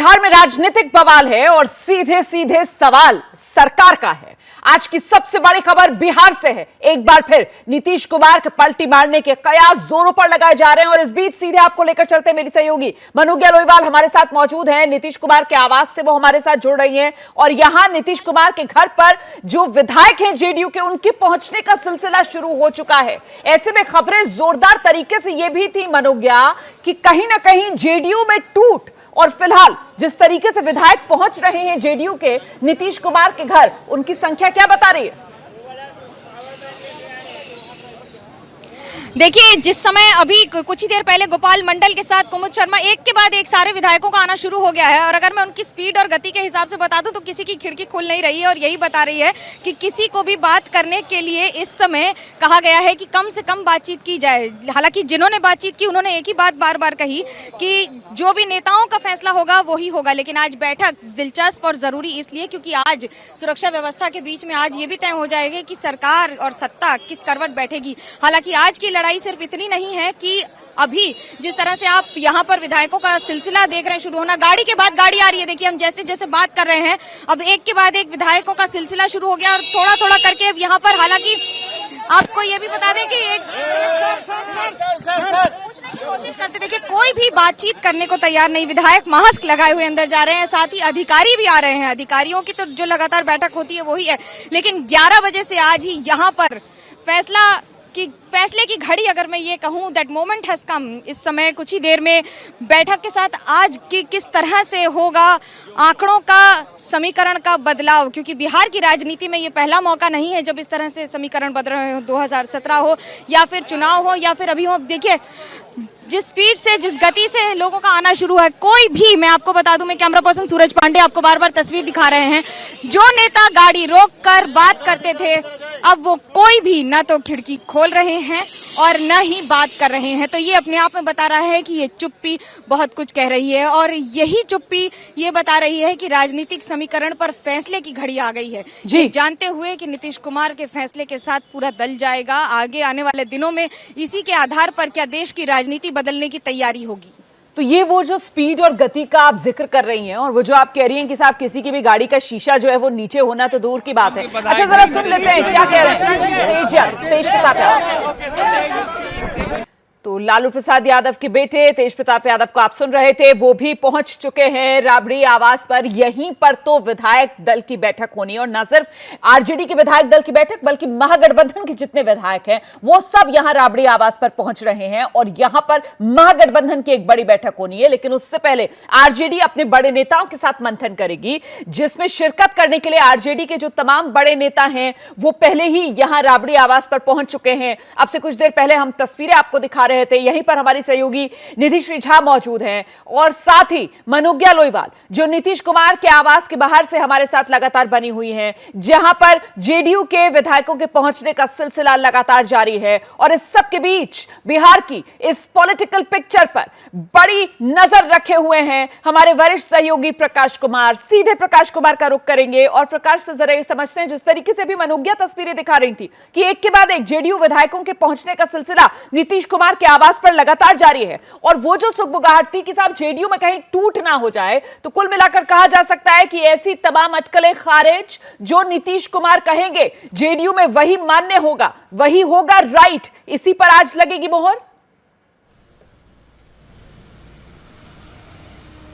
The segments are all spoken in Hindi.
बिहार में राजनीतिक बवाल है और सीधे सीधे सवाल सरकार का है। आज की सबसे बड़ी खबर बिहार से है। एक बार फिर नीतीश कुमार के पलटी मारने के कयास जोरों पर लगाए जा रहे हैं और इस बीच सीधे आपको लेकर चलते हैं मेरी सहयोगी मनुग्या लोईवाल हमारे साथ मौजूद हैं। नीतीश कुमार के आवास से वो हमारे साथ जुड़ रही हैं और यहां नीतीश कुमार के घर पर जो विधायक हैं जेडीयू के, उनके पहुंचने का सिलसिला शुरू हो चुका है। ऐसे में खबरें जोरदार तरीके से यह भी थी मनुग्या कि कहीं ना कहीं जेडीयू में टूट, और फिलहाल जिस तरीके से विधायक पहुंच रहे हैं जेडीयू के नीतीश कुमार के घर, उनकी संख्या क्या बता रही है? देखिए, जिस समय अभी कुछ ही देर पहले गोपाल मंडल के साथ कुमुद शर्मा एक के बाद एक सारे विधायकों का आना शुरू हो गया है और अगर मैं उनकी स्पीड और गति के हिसाब से बता दूं तो किसी की खिड़की खुल नहीं रही है और यही बता रही है कि किसी को भी बात करने के लिए इस समय कहा गया है कि कम से कम बातचीत की जाए। हालांकि जिन्होंने बातचीत की उन्होंने एक ही बात बार बार कही कि जो भी नेताओं का फैसला होगा वही होगा। लेकिन आज बैठक दिलचस्प और ज़रूरी इसलिए क्योंकि आज सुरक्षा व्यवस्था के बीच में आज ये भी तय हो जाएगा कि सरकार और सत्ता किस करवट बैठेगी। हालांकि आज की लड़ाई सिर्फ इतनी नहीं है कि अभी जिस तरह से आप यहाँ पर विधायकों का सिलसिला देख रहे हैं शुरू होना, गाड़ी के बाद गाड़ी आ रही है। देखिए, हम जैसे जैसे बात कर रहे हैं अब एक के बाद एक विधायकों का सिलसिला शुरू हो गया और थोड़ा थोड़ा करके अब यहाँ पर, हालांकि आपको ये भी बता दें कि एक पूछने की कोशिश करते, देखिए कोई भी बातचीत करने को तैयार नहीं, विधायक मास्क लगाए हुए अंदर जा रहे हैं, साथ ही अधिकारी भी आ रहे हैं। अधिकारियों की तो जो लगातार बैठक होती है वही है, लेकिन 11 बजे से आज ही यहाँ पर फैसले की घड़ी, अगर मैं ये कहूँ दैट मोमेंट हैज कम। इस समय कुछ ही देर में बैठक के साथ आज की किस तरह से होगा आंकड़ों का समीकरण का बदलाव, क्योंकि बिहार की राजनीति में ये पहला मौका नहीं है जब इस तरह से समीकरण बदल रहे हो, 2017 हो या फिर चुनाव हो या फिर अभी हो। देखिए जिस स्पीड से, जिस गति से लोगों का आना शुरू है, कोई भी, मैं आपको बता दूं, मैं कैमरा पर्सन सूरज पांडे आपको बार बार तस्वीर दिखा रहे हैं, जो नेता गाड़ी रोक कर बात करते थे अब वो कोई भी ना तो खिड़की खोल रहे हैं और न ही बात कर रहे हैं। तो ये अपने आप में बता रहा है कि ये चुप्पी बहुत कुछ कह रही है और यही चुप्पी ये बता रही है कि राजनीतिक समीकरण पर फैसले की घड़ी आ गई है जी, जानते हुए कि नीतीश कुमार के फैसले के साथ पूरा दल जाएगा। आगे आने वाले दिनों में इसी के आधार पर क्या देश की राजनीति बदलने की तैयारी होगी। तो ये वो जो स्पीड और गति का आप जिक्र कर रही हैं और वो जो आप कह रही हैं कि साहब किसी की भी गाड़ी का शीशा जो है वो नीचे होना तो दूर की बात है। अच्छा, जरा सुन लेते हैं क्या कह रहे हैं तेज प्रताप यादव। तो लालू प्रसाद यादव के बेटे तेज प्रताप यादव को आप सुन रहे थे, वो भी पहुंच चुके हैं राबड़ी आवास पर। यहीं पर तो विधायक दल की बैठक होनी है और न सिर्फ आरजेडी के विधायक दल की बैठक बल्कि महागठबंधन के जितने विधायक हैं वो सब यहां राबड़ी आवास पर पहुंच रहे हैं और यहां पर महागठबंधन की एक बड़ी बैठक होनी है। लेकिन उससे पहले आरजेडी अपने बड़े नेताओं के साथ मंथन करेगी, जिसमें शिरकत करने के लिए आरजेडी के जो तमाम बड़े नेता हैं वो पहले ही यहां राबड़ी आवास पर पहुंच चुके हैं। अब से कुछ देर पहले हम तस्वीरें आपको दिखा रहे थे, यहीं पर हमारी सहयोगी निधि श्री झा मौजूद हैं और साथ ही मनुग्या लोईवाल जो नीतीश कुमार के आवास के बाहर से हमारे साथ लगातार बनी हुई हैं, जहां पर जेडीयू के विधायकों के पहुंचने का सिलसिला लगातार जारी है। और इस सब के बीच बिहार की इस पॉलिटिकल पिक्चर पर बड़ी नजर रखे हुए हैं हमारे वरिष्ठ सहयोगी प्रकाश कुमार। सीधे प्रकाश कुमार का रुख करेंगे और प्रकाश से जरा ये समझते हैं, जिस तरीके से भी मनुग्या तस्वीरें दिखा रही थी कि एक के बाद एक जेडीयू विधायकों के पहुंचने का सिलसिला नीतीश कुमार के आवास पर लगातार जारी है और वो जो सुगबुगाहट थी कि साहब जेडीयू में कहीं टूट ना हो जाए, तो कुल मिलाकर कहा जा सकता है कि ऐसी तमाम अटकलें खारिज जो नीतीश कुमार कहेंगे जेडीयू में वही मान्य होगा, वही होगा राइट। इसी पर आज लगेगी मोहर।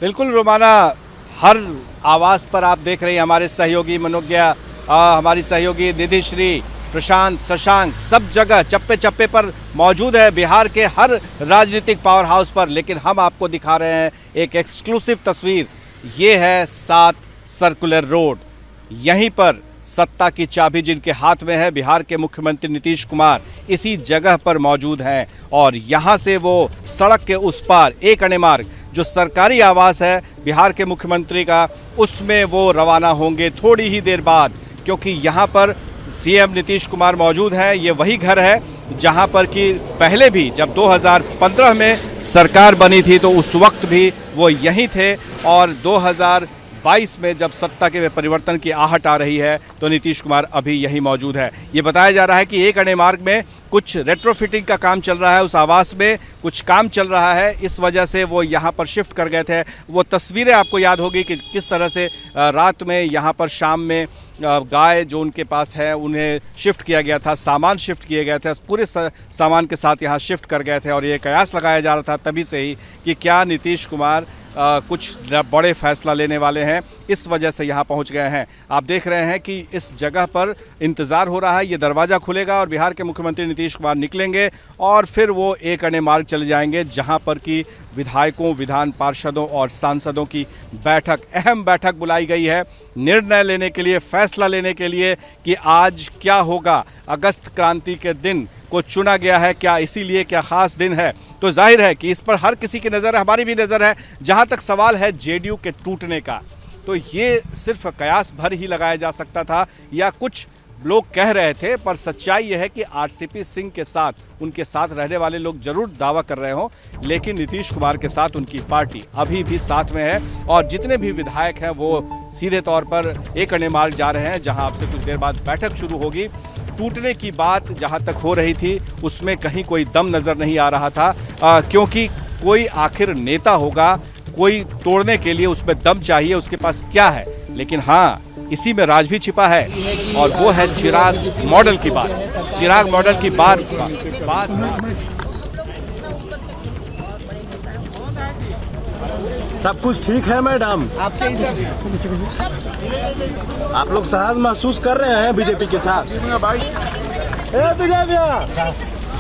बिल्कुल रोमाना, हर आवाज पर आप देख रहे हैं हमारे सहयोगी मनुग्या, हमारी सहयोगी निधि श्री, प्रशांत, शशांक, सब जगह चप्पे चप्पे पर मौजूद है बिहार के हर राजनीतिक पावर हाउस पर। लेकिन हम आपको दिखा रहे हैं एक एक्सक्लूसिव तस्वीर। ये है 7 सर्कुलर रोड। यहीं पर सत्ता की चाबी जिनके हाथ में है, बिहार के मुख्यमंत्री नीतीश कुमार इसी जगह पर मौजूद हैं और यहाँ से वो सड़क के उस पार एक अणे मार्ग जो सरकारी आवास है बिहार के मुख्यमंत्री का, उसमें वो रवाना होंगे थोड़ी ही देर बाद, क्योंकि यहाँ पर सीएम नीतीश कुमार मौजूद हैं। ये वही घर है जहां पर कि पहले भी जब 2015 में सरकार बनी थी तो उस वक्त भी वो यहीं थे और 2022 में जब सत्ता के परिवर्तन की आहट आ रही है तो नीतीश कुमार अभी यहीं मौजूद है। ये बताया जा रहा है कि एक अणे मार्ग में कुछ रेट्रोफिटिंग का काम चल रहा है, उस आवास में कुछ काम चल रहा है, इस वजह से वो यहाँ पर शिफ्ट कर गए थे। वो तस्वीरें आपको याद होगी कि किस तरह से रात में यहाँ पर शाम में गाय जो उनके पास है उन्हें शिफ्ट किया गया था, सामान शिफ्ट किए गए थे, पूरे सामान के साथ यहाँ शिफ्ट कर गए थे। और ये कयास लगाया जा रहा था तभी से ही कि क्या नीतीश कुमार कुछ बड़े फैसला लेने वाले हैं, इस वजह से यहाँ पहुँच गए हैं। आप देख रहे हैं कि इस जगह पर इंतज़ार हो रहा है, ये दरवाज़ा खुलेगा और बिहार के मुख्यमंत्री नीतीश कुमार निकलेंगे और फिर वो एक अणे मार्ग चले जाएंगे जहाँ पर कि विधायकों, विधान पार्षदों और सांसदों की बैठक, अहम बैठक बुलाई गई है निर्णय लेने के लिए, फैसला लेने के लिए कि आज क्या होगा। अगस्त क्रांति के दिन को चुना गया है, क्या इसीलिए क्या ख़ास दिन है? तो जाहिर है कि इस पर हर किसी की नज़र है, हमारी भी नज़र है। जहाँ तक सवाल है जेडीयू के टूटने का, तो ये सिर्फ कयास भर ही लगाया जा सकता था या कुछ लोग कह रहे थे, पर सच्चाई यह है कि आरसीपी सिंह के साथ, उनके साथ रहने वाले लोग जरूर दावा कर रहे हो, लेकिन नीतीश कुमार के साथ उनकी पार्टी अभी भी साथ में है और जितने भी विधायक हैं वो सीधे तौर पर एक अणे मार्ग जा रहे हैं, जहां आपसे कुछ देर बाद बैठक शुरू होगी। टूटने की बात जहां तक हो रही थी उसमें कहीं कोई दम नज़र नहीं आ रहा था, क्योंकि कोई आखिर नेता होगा, कोई तोड़ने के लिए उसमें दम चाहिए, उसके पास क्या है। लेकिन हाँ, इसी में राज भी छिपा है और वो है चिराग मॉडल की बात। चिराग मॉडल की बात सब कुछ ठीक है मैडम, आप लोग सहज महसूस कर रहे हैं बीजेपी के साथ।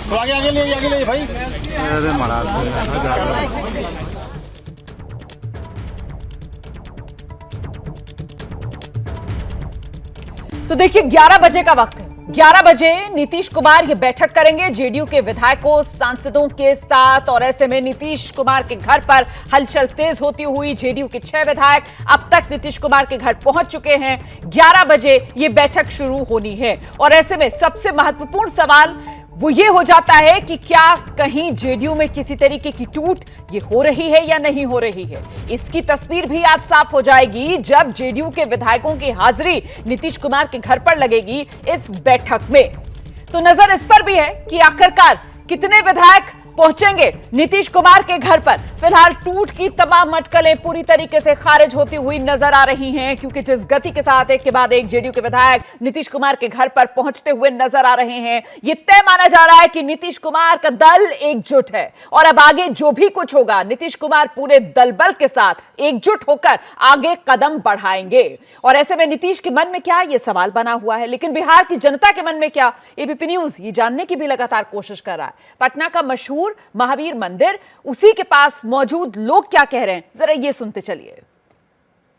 तो आगे ले भाई। अरे महाराज तो देखिए 11 बजे का वक्त है, 11 बजे नीतीश कुमार ये बैठक करेंगे जेडीयू के विधायकों, सांसदों के साथ। और ऐसे में नीतीश कुमार के घर पर हलचल तेज होती हुई जेडीयू के 6 विधायक अब तक नीतीश कुमार के घर पहुंच चुके हैं। 11 बजे ये बैठक शुरू होनी है और ऐसे में सबसे महत्वपूर्ण सवाल वो ये हो जाता है कि क्या कहीं जेडीयू में किसी तरीके की टूट ये हो रही है या नहीं हो रही है। इसकी तस्वीर भी आज साफ हो जाएगी जब जेडीयू के विधायकों की हाजिरी नीतीश कुमार के घर पर लगेगी इस बैठक में। तो नजर इस पर भी है कि आखिरकार कितने विधायक पहुंचेंगे नीतीश कुमार के घर पर। फिलहाल टूट की तमाम अटकलें पूरी तरीके से खारिज होती हुई नजर आ रही हैं, क्योंकि जिस गति के साथ एक के बाद एक जेडीयू के विधायक नीतीश कुमार के घर पर पहुंचते हुए नजर आ रहे हैं, ये तय माना जा रहा है कि नीतीश कुमार का दल एकजुट है और अब आगे जो भी कुछ होगा नीतीश कुमार पूरे दल बल के साथ एकजुट होकर आगे कदम बढ़ाएंगे। और ऐसे में नीतीश के मन में क्या, ये सवाल बना हुआ है, लेकिन बिहार की जनता के मन में क्या, एबीपी न्यूज ये जानने की भी लगातार कोशिश कर रहा है। पटना का मशहूर महावीर मंदिर, उसी के पास मौजूद लोग क्या कह रहे हैं, जरा ये सुनते चलिए।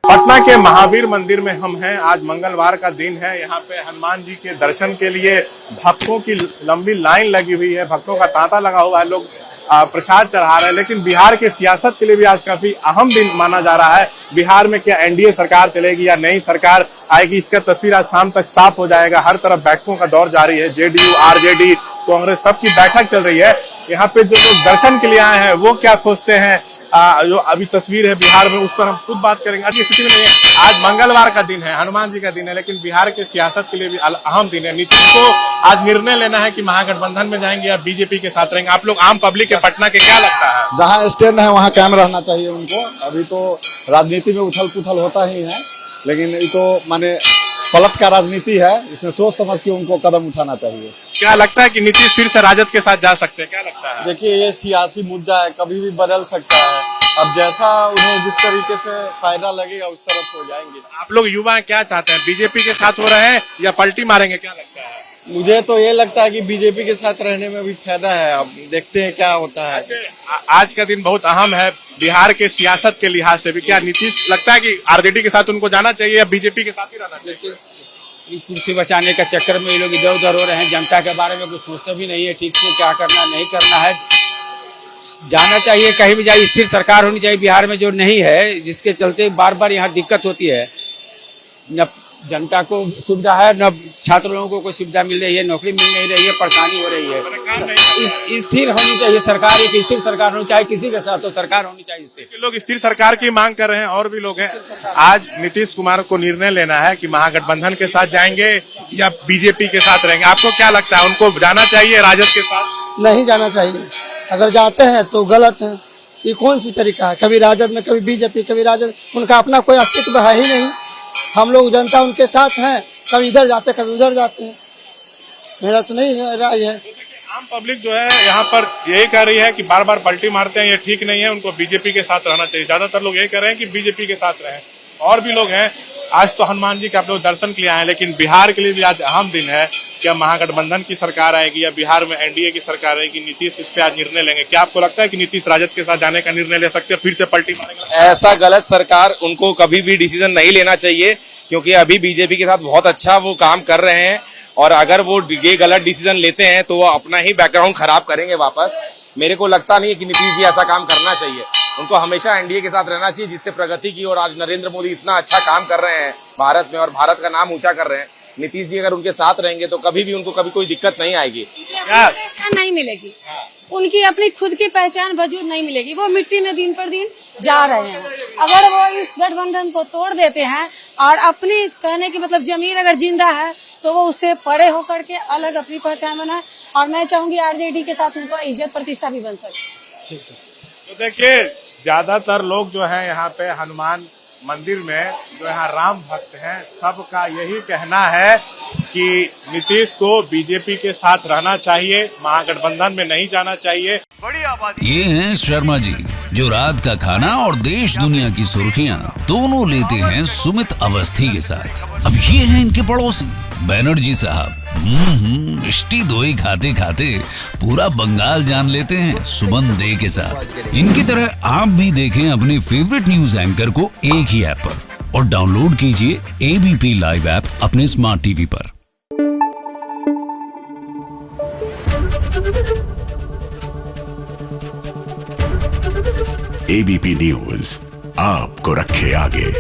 पटना के महावीर मंदिर में हम हैं। आज मंगलवार का दिन है। यहाँ पे हनुमान जी के दर्शन के लिए भक्तों की लंबी लाइन लगी हुई है, भक्तों का तांता लगा हुआ है, लोग प्रसाद चढ़ा रहे हैं। लेकिन बिहार के सियासत के लिए भी आज काफी अहम दिन माना जा रहा है। बिहार में क्या एनडीए सरकार चलेगी या नई सरकार आएगी, इसका तस्वीर आज शाम तक साफ हो जाएगा। हर तरफ बैठकों का दौर जारी है, जेडीयू, आरजेडी, कांग्रेस सबकी बैठक चल रही है। यहाँ पे जो लोग दर्शन के लिए आए हैं वो क्या सोचते हैं, जो अभी तस्वीर है बिहार में, उस पर हम खुद बात करेंगे। आज स्थिति में नहीं है, आज मंगलवार का दिन है, हनुमान जी का दिन है, लेकिन बिहार के सियासत के लिए भी अहम दिन है। नीतीश को आज निर्णय लेना है कि महागठबंधन में जाएंगे या बीजेपी के साथ रहेंगे। आप लोग आम पब्लिक है पटना के, क्या लगता है? जहाँ स्टैंड है वहाँ कायम रहना चाहिए उनको। अभी तो राजनीति में उथल पुथल होता ही है, लेकिन ये तो माने पलट का राजनीति है, इसमें सोच समझ के उनको कदम उठाना चाहिए। क्या लगता है कि नीतीश फिर से राजद के साथ जा सकते हैं, क्या लगता है? देखिए, ये सियासी मुद्दा है, कभी भी बदल सकता है। अब जैसा उन्हें जिस तरीके से फायदा लगेगा उस तरफ हो जाएंगे। आप लोग युवा क्या चाहते हैं, बीजेपी के साथ हो रहे हैं या पलटी मारेंगे, क्या लगता है? मुझे तो ये लगता है कि बीजेपी के साथ रहने में भी फायदा है। अब देखते हैं क्या होता है। आज का दिन बहुत अहम है बिहार के सियासत के लिहाज से भी। क्या नीतीश लगता है कि आरजेडी के साथ उनको जाना चाहिए या बीजेपी के साथ ही रहना चाहिए? कुर्सी बचाने का चक्कर में ये लोग इधर उधर हो रहे हैं, जनता के बारे में कुछ सोचते भी नहीं है ठीक से, क्या करना नहीं करना है। जाना चाहिए, कहीं भी जाए स्थिर सरकार होनी चाहिए बिहार में, जो नहीं है, जिसके चलते बार बार यहाँ दिक्कत होती है। जनता को सुविधा है, न छात्र लोगों को कोई सुविधा मिल रही है, नौकरी मिल नहीं रही है, परेशानी हो रही है। स्थिर होनी चाहिए सरकार, एक स्थिर सरकार होनी चाहिए, किसी के साथ तो सरकार होनी चाहिए स्थिर। लोग स्थिर सरकार की मांग कर रहे हैं और भी लोग हैं। आज नीतीश कुमार को निर्णय लेना है कि महागठबंधन के साथ जाएंगे या बीजेपी के साथ रहेंगे। आपको क्या लगता है, उनको जाना चाहिए राजद के साथ? नहीं जाना चाहिए। अगर जाते हैं तो गलत है। ये कौन सी तरीका है, कभी राजद में कभी बीजेपी कभी राजद, उनका अपना कोई अस्तित्व है ही नहीं। हम लोग जनता उनके साथ हैं, कभी इधर जाते कभी उधर जाते हैं। मेरा तो नहीं राय है। आम पब्लिक जो है यहाँ पर यही कह रही है कि बार बार पलटी मारते हैं, ये ठीक नहीं है, उनको बीजेपी के साथ रहना चाहिए। ज्यादातर लोग यही कह रहे हैं कि बीजेपी के साथ रहें। और भी लोग हैं, आज तो हनुमान जी के आप लोग दर्शन के लिए आए हैं, लेकिन बिहार के लिए भी आज अहम दिन है। क्या महागठबंधन की सरकार आएगी या बिहार में एनडीए की सरकार आएगी? नीतीश इस पे आज निर्णय लेंगे। क्या आपको लगता है कि नीतीश राजद के साथ जाने का निर्णय ले सकते हैं, फिर से पलटी मारेंगे? ऐसा गलत सरकार, उनको कभी भी डिसीजन नहीं लेना चाहिए, क्योंकि अभी बीजेपी के साथ बहुत अच्छा वो काम कर रहे हैं। और अगर वो ये गलत डिसीजन लेते हैं तो वो अपना ही बैकग्राउंड खराब करेंगे वापस। मेरे को लगता नहीं है कि नीतीश जी ऐसा काम करना चाहिए। उनको हमेशा एनडीए के साथ रहना चाहिए, जिससे प्रगति की। और आज नरेंद्र मोदी इतना अच्छा काम कर रहे हैं भारत में और भारत का नाम ऊंचा कर रहे हैं। नीतीश जी अगर उनके साथ रहेंगे तो कभी भी उनको कभी कोई दिक्कत नहीं आएगी। पहचान नहीं मिलेगी, उनकी अपनी खुद की पहचान वजूद नहीं मिलेगी। वो मिट्टी में दिन पर दिन जा रहे हैं। अगर वो इस गठबंधन को तोड़ देते हैं और अपनी कहने की मतलब जमीन अगर जिंदा है तो वो उससे परे होकर के अलग अपनी पहचान बनाए। और मैं चाहूंगी आरजेडी के साथ उनको इज्जत प्रतिष्ठा भी बन सके। तो देखिए, ज्यादातर लोग जो है यहाँ पे हनुमान मंदिर में जो यहाँ राम भक्त हैं, सबका यही कहना है कि नीतीश को बीजेपी के साथ रहना चाहिए, महागठबंधन में नहीं जाना चाहिए। ये हैं शर्मा जी, जो रात का खाना और देश दुनिया की सुर्खियां दोनों लेते हैं सुमित अवस्थी के साथ। अब ये हैं इनके पड़ोसी बनर्जी साहब। मिष्टी दोई खाते खाते पूरा बंगाल जान लेते हैं सुमन दे के साथ। इनकी तरह आप भी देखें अपने फेवरेट न्यूज एंकर को एक ही ऐप पर और डाउनलोड कीजिए एबीपी लाइव ऐप अपने स्मार्ट टीवी पर। एबीपी न्यूज आपको रखे आगे।